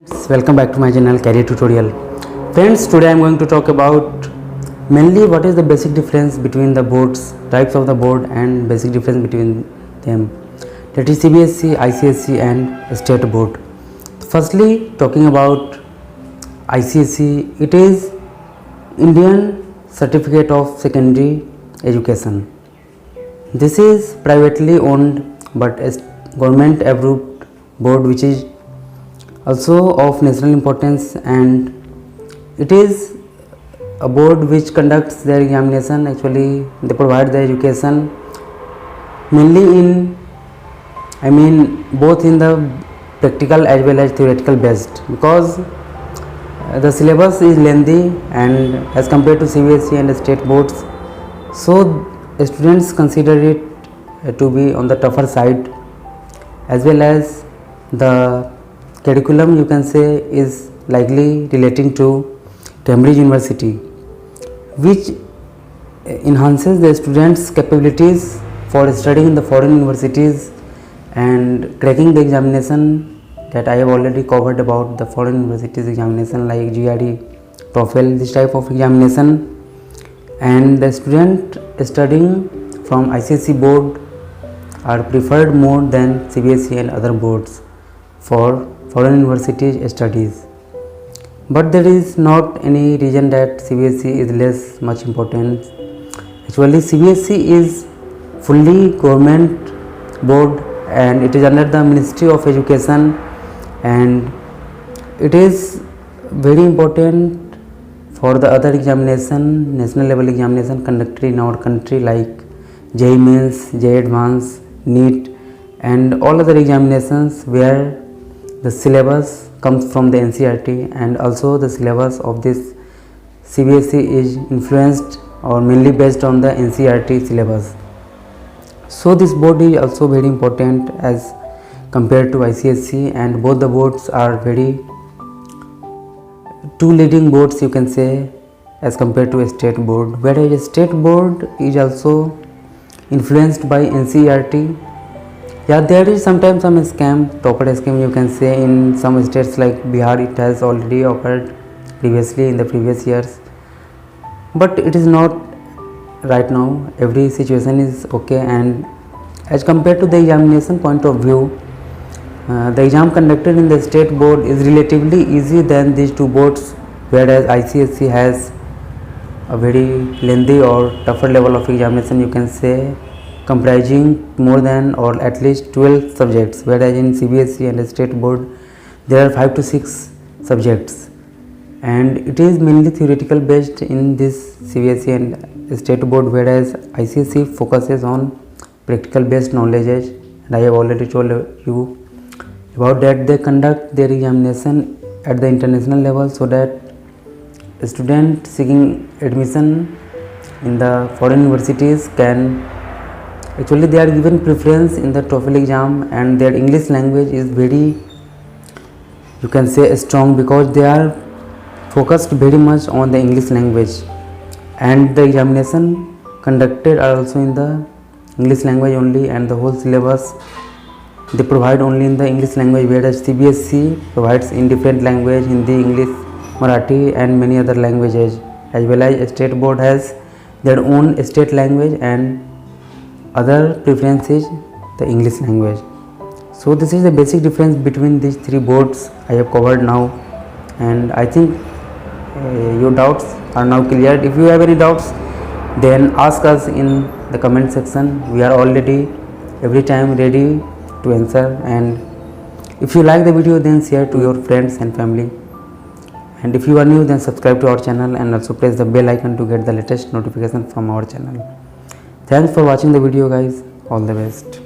Welcome back to my channel Career Tutorial. Friends, today I am going to talk about mainly what is the basic difference between the boards, types of the board and basic difference between them, that is CBSE, ICSE and state board. Firstly, talking about ICSE, it is Indian Certificate of Secondary Education. This is privately owned but a government approved board which is also of national importance, and it is a board which conducts their examination. Actually, they provide the education mainly both in the practical as well as theoretical based, because the syllabus is lengthy and as compared to CBSE and state boards, so students consider it to be on the tougher side, as well as the curriculum you can say is likely relating to Cambridge University, which enhances the students' capabilities for studying in the foreign universities and cracking the examination that I have already covered about the foreign universities examination like GRE, TOEFL, this type of examination. And the student studying from ICSE board are preferred more than CBSE and other boards for foreign university studies. But there is not any reason that CBSE is less much important. Actually, CBSE is fully government board and it is under the Ministry of Education, and it is very important for the other examination, national level examination conducted in our country like JEE Mains, JEE Advanced, NEET and all other examinations where the syllabus comes from the NCERT, and also the syllabus of this CBSE is influenced or mainly based on the NCERT syllabus. So this board is also very important as compared to ICSE, and both the boards are very two leading boards you can say as compared to a state board, whereas a state board is also influenced by NCERT. Yeah, there is sometimes some scam, topper scheme you can say in some states like Bihar. It has already occurred previously in the previous years, but it is not right now. Every situation is okay, and as compared to the examination point of view, the exam conducted in the state board is relatively easy than these two boards, whereas ICSE has a very lengthy or tougher level of examination you can say, comprising more than or at least 12 subjects, whereas in CBSE and state board there are 5 to 6 subjects, and it is mainly theoretical based in this CBSE and state board, whereas ICSE focuses on practical based knowledge, and I have already told you about that. They conduct their examination at the international level so that a student seeking admission in the foreign universities can actually, they are given preference in the TOEFL exam, and their English language is very you can say strong, because they are focused very much on the English language, and the examination conducted are also in the English language only, and the whole syllabus they provide only in the English language, whereas CBSE provides in different language, Hindi, English, Marathi and many other languages, as well as state board has their own state language and other preference is the English language. So this is the basic difference between these three boards I have covered now, and I think your doubts are now cleared. If you have any doubts, then ask us in the comment section. We are already every time ready to answer, and if you like the video then share to your friends and family, and if you are new then subscribe to our channel and also press the bell icon to get the latest notification from our channel. Thanks for watching the video guys. All the best.